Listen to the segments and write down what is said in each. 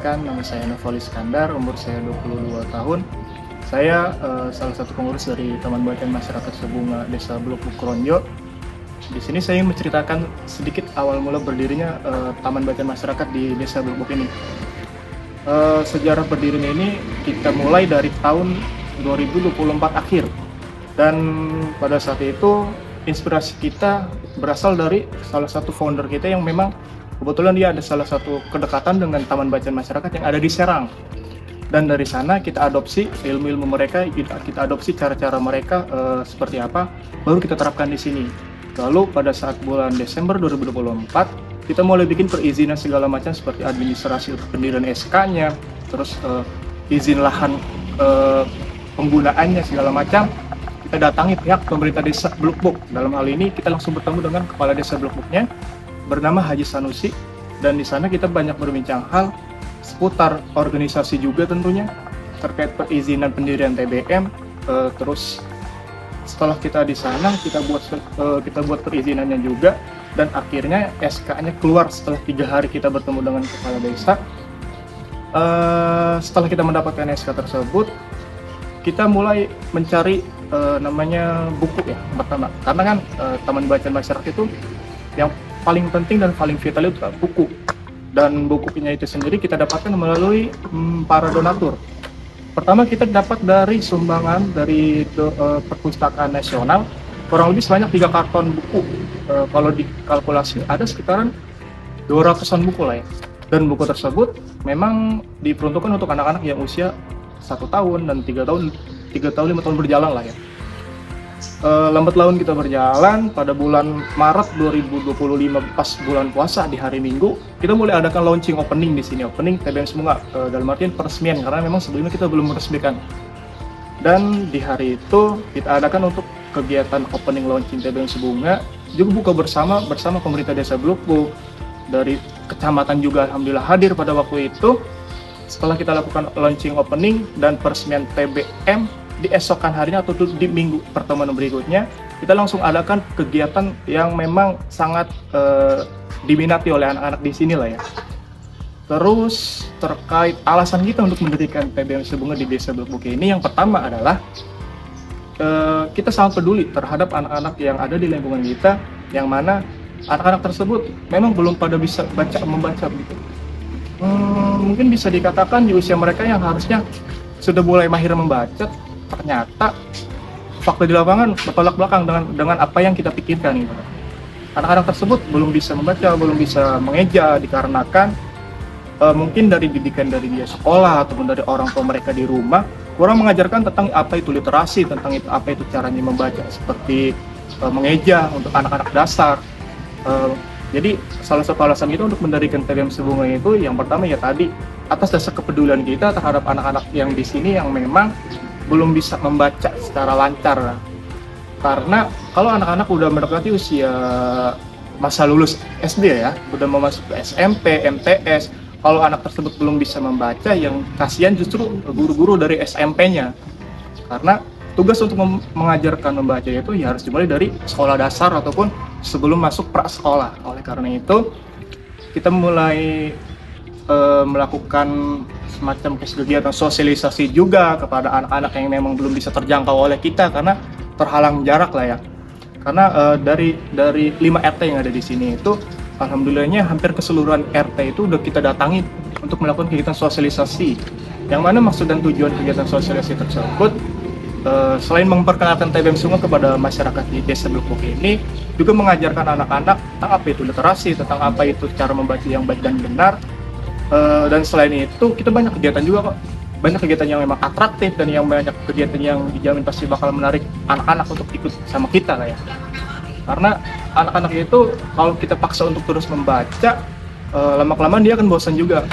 perkenalkan, nama saya Noval Iskandar, umur saya 22 tahun. Saya salah satu pengurus dari Taman Bacaan Masyarakat Sebunga Desa Blok Bukronjo. Di sini saya menceritakan sedikit awal mula berdirinya Taman Bacaan Masyarakat di Desa Blok ini. Sejarah berdirinya ini kita mulai dari tahun 2024 akhir. Dan pada saat itu inspirasi kita berasal dari salah satu founder kita yang memang kebetulan dia ada salah satu kedekatan dengan Taman Bacaan Masyarakat yang ada di Serang. Dan dari sana kita adopsi ilmu-ilmu mereka, kita adopsi cara-cara mereka seperti apa, baru kita terapkan di sini. Lalu pada saat bulan Desember 2024, kita mulai bikin perizinan segala macam seperti administrasi pendirian SK-nya, terus izin lahan penggunaannya segala macam. Kita datangi pihak pemerintah desa Blok. Dalam hal ini kita langsung bertemu dengan kepala desa Blok-nya bernama Haji Sanusi, dan di sana kita banyak berbincang hal seputar organisasi juga tentunya terkait perizinan pendirian TBM. Terus setelah kita di sana kita buat perizinannya juga, dan akhirnya SK-nya keluar setelah 3 hari kita bertemu dengan kepala desa. Setelah kita mendapatkan SK tersebut, kita mulai mencari namanya buku ya pertama, karena kan Taman Bacaan Masyarakat itu yang paling penting dan paling vital itu buku, dan bukunya itu sendiri kita dapatkan melalui para donatur. Pertama kita dapat dari sumbangan dari Perpustakaan Nasional, kurang lebih sebanyak 3 karton buku. Kalau dikalkulasi ada sekitaran 200-an buku lah ya, dan buku tersebut memang diperuntukkan untuk anak-anak yang usia 1 tahun dan 3 tahun 5 tahun berjalan lah ya. Lambat laun kita berjalan, pada bulan Maret 2025 pas bulan puasa di hari Minggu, kita mulai adakan launching opening di sini, opening TBM Sebunga, dalam artian peresmian, karena memang sebelumnya kita belum meresmikan. Dan di hari itu kita adakan untuk kegiatan opening launching TBM Sebunga, juga buka bersama pemerintah desa Blok. Dari kecamatan juga alhamdulillah hadir pada waktu itu. Setelah kita lakukan launching opening dan peresmian TBM, di esokan harinya atau di minggu pertemuan berikutnya, kita langsung adakan kegiatan yang memang sangat diminati oleh anak-anak di sini lah ya. Terus terkait alasan kita untuk mendirikan TBM Sebunga di Desa Blok ini, yang pertama adalah kita sangat peduli terhadap anak-anak yang ada di lingkungan kita, yang mana anak-anak tersebut memang belum pada bisa membaca gitu. Mungkin bisa dikatakan di usia mereka yang harusnya sudah mulai mahir membaca, ternyata fakta di lapangan bertolak belakang dengan apa yang kita pikirkan gitu. Anak-anak tersebut belum bisa membaca, belum bisa mengeja, dikarenakan mungkin dari didikan dari dia sekolah ataupun dari orang tua mereka di rumah kurang mengajarkan tentang apa itu literasi, tentang apa itu caranya membaca, seperti mengeja untuk anak-anak dasar. Jadi salah satu alasan kita untuk mendirikan TBM Sebunga itu, yang pertama ya tadi, atas dasar kepedulian kita terhadap anak-anak yang di sini yang memang belum bisa membaca secara lancar. Karena kalau anak-anak udah mendekati usia masa lulus SD ya, udah mau masuk ke SMP, MTS, kalau anak tersebut belum bisa membaca, yang kasihan justru guru-guru dari SMP-nya. Karena tugas untuk mengajarkan membaca itu ya harus dimulai dari sekolah dasar ataupun sebelum masuk prasekolah. Oleh karena itu, kita mulai melakukan semacam kegiatan sosialisasi juga kepada anak-anak yang memang belum bisa terjangkau oleh kita karena terhalang jarak lah ya. Karena dari 5 RT yang ada di sini itu, alhamdulillahnya hampir keseluruhan RT itu udah kita datangi untuk melakukan kegiatan sosialisasi. Yang mana maksud dan tujuan kegiatan sosialisasi tersebut, selain memperkenalkan TBM Sebunga kepada masyarakat di Desa Blok ini, juga mengajarkan anak-anak tentang apa itu literasi, tentang apa itu cara membaca yang baik dan benar. Dan selain itu kita banyak kegiatan juga kok, banyak kegiatan yang memang atraktif dan yang banyak kegiatan yang dijamin pasti bakal menarik anak-anak untuk ikut sama kita lah ya. Karena anak-anak itu kalau kita paksa untuk terus membaca, lama-kelamaan dia akan bosan juga.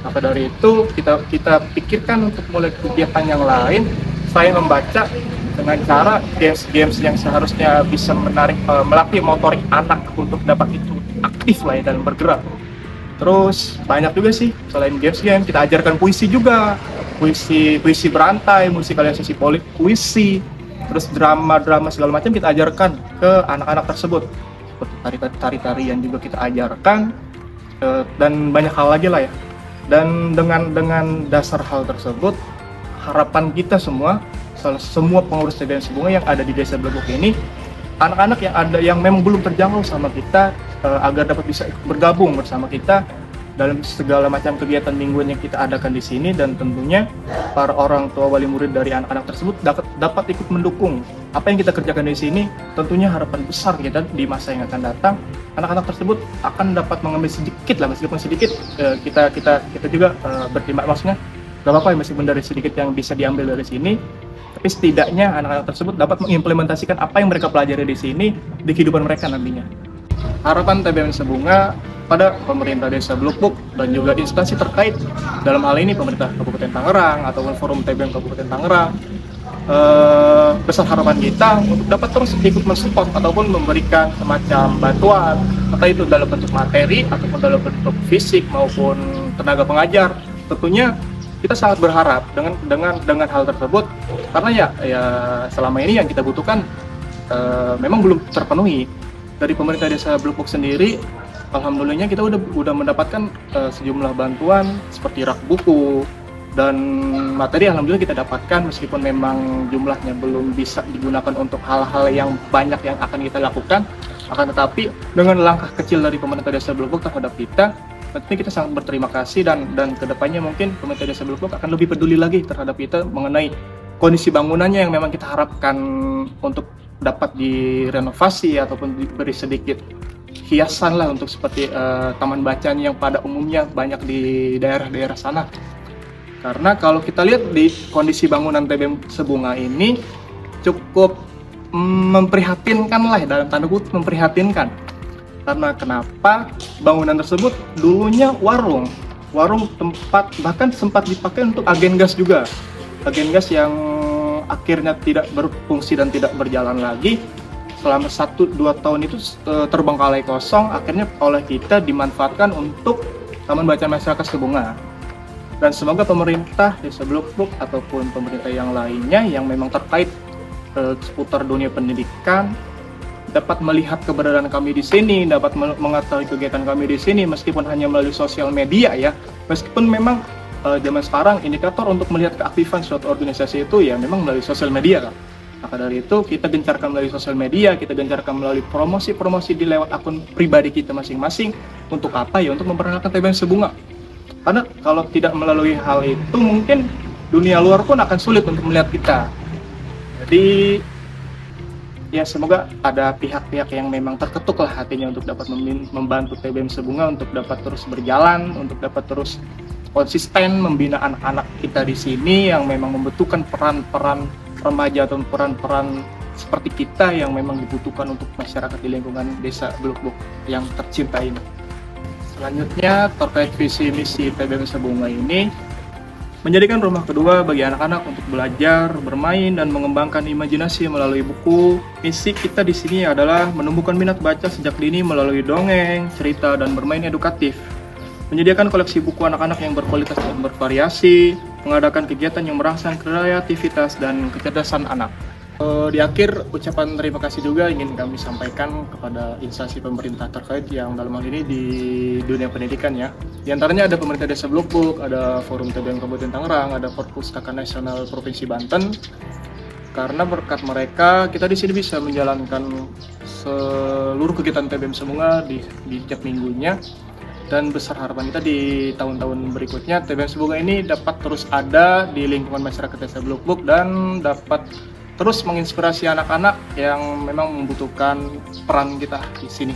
Maka dari itu kita pikirkan untuk mulai kegiatan yang lain selain membaca, dengan cara games-games yang seharusnya bisa melatih motorik anak untuk dapat itu aktif lah ya dalam bergerak. Terus banyak juga sih selain game, kita ajarkan puisi juga, puisi berantai, musikalisasi puisi, terus drama segala macam kita ajarkan ke anak-anak tersebut. Seperti tari-tarian juga kita ajarkan, dan banyak hal lagi lah ya. Dan dengan dasar hal tersebut, harapan kita semua pengurus TBM Sebunga yang ada di Desa Blebuk ini, anak-anak yang memang belum terjangkau sama kita, agar dapat bisa bergabung bersama kita dalam segala macam kegiatan mingguan yang kita adakan di sini, dan tentunya para orang tua wali murid dari anak-anak tersebut dapat ikut mendukung apa yang kita kerjakan di sini. Tentunya harapan besar kita di masa yang akan datang, anak-anak tersebut akan dapat mengambil sedikit lah, meskipun sedikit, kita juga berterima, maksudnya gak apa-apa ya meskipun dari sedikit yang bisa diambil dari sini, tapi setidaknya anak-anak tersebut dapat mengimplementasikan apa yang mereka pelajari di sini di kehidupan mereka nantinya. Harapan TBM Sebunga pada pemerintah Desa Blukbuk dan juga instansi terkait, dalam hal ini pemerintah Kabupaten Tangerang ataupun Forum TBM Kabupaten Tangerang, besar harapan kita untuk dapat terus ikut mensupport ataupun memberikan semacam bantuan, entah itu dalam bentuk materi ataupun dalam bentuk fisik maupun tenaga pengajar. Tentunya kita sangat berharap dengan hal tersebut, karena ya selama ini yang kita butuhkan memang belum terpenuhi. Dari pemerintah Desa Blukbuk sendiri, alhamdulillahnya kita udah mendapatkan sejumlah bantuan seperti rak buku dan materi. Alhamdulillah kita dapatkan, meskipun memang jumlahnya belum bisa digunakan untuk hal-hal yang banyak yang akan kita lakukan, akan tetapi dengan langkah kecil dari pemerintah Desa Blukbuk terhadap kita, tentunya kita sangat berterima kasih, dan kedepannya mungkin pemerintah Desa Blukbuk akan lebih peduli lagi terhadap kita mengenai kondisi bangunannya yang memang kita harapkan untuk dapat direnovasi ataupun diberi sedikit hiasan lah, untuk seperti taman bacaan yang pada umumnya banyak di daerah-daerah sana. Karena kalau kita lihat di kondisi bangunan TBM Sebunga ini cukup memprihatinkan lah, dalam tanda kutip memprihatinkan. Karena kenapa? Bangunan tersebut dulunya warung tempat, bahkan sempat dipakai untuk agen gas juga. Agen gas yang akhirnya tidak berfungsi dan tidak berjalan lagi selama 1-2 tahun itu terbengkalai kosong, akhirnya oleh kita dimanfaatkan untuk Taman Bacaan Masyarakat Sebunga. Dan semoga pemerintah Desa Blukbuk ataupun pemerintah yang lainnya yang memang terkait seputar dunia pendidikan dapat melihat keberadaan kami di sini, dapat mengetahui kegiatan kami di sini, meskipun hanya melalui sosial media ya. Meskipun memang zaman sekarang indikator untuk melihat keaktifan suatu organisasi itu ya memang melalui sosial media kan. Maka dari itu kita gencarkan melalui sosial media, kita gencarkan melalui promosi di lewat akun pribadi kita masing-masing. Untuk apa ya? Untuk memperkenalkan TBM Sebunga. Karena kalau tidak melalui hal itu mungkin dunia luar pun akan sulit untuk melihat kita. Jadi ya semoga ada pihak-pihak yang memang terketuk lah hatinya untuk dapat membantu TBM Sebunga untuk dapat terus berjalan, untuk dapat terus konsisten membina anak-anak kita di sini yang memang membutuhkan peran-peran remaja atau peran-peran seperti kita yang memang dibutuhkan untuk masyarakat di lingkungan Desa Blukbuk yang tercinta ini. Selanjutnya terkait visi misi TBM Sebunga ini, menjadikan rumah kedua bagi anak-anak untuk belajar, bermain, dan mengembangkan imajinasi melalui buku. Misi kita di sini adalah menumbuhkan minat baca sejak dini melalui dongeng, cerita, dan bermain edukatif. Menyediakan koleksi buku anak-anak yang berkualitas dan bervariasi, mengadakan kegiatan yang merangsang kreativitas dan kecerdasan anak. Di akhir, ucapan terima kasih juga ingin kami sampaikan kepada instansi pemerintah terkait yang dalam hal ini di dunia pendidikan ya. Di antaranya ada pemerintah Desa Blukbuk, ada Forum TBM Kabupaten Tangerang, ada Perpustakaan Nasional Provinsi Banten. Karena berkat mereka, kita di sini bisa menjalankan seluruh kegiatan TBM Sebunga di tiap minggunya. Dan besar harapan kita di tahun-tahun berikutnya TBM Sebunga ini dapat terus ada di lingkungan masyarakat Desa Blukbuk dan dapat terus menginspirasi anak-anak yang memang membutuhkan peran kita di sini.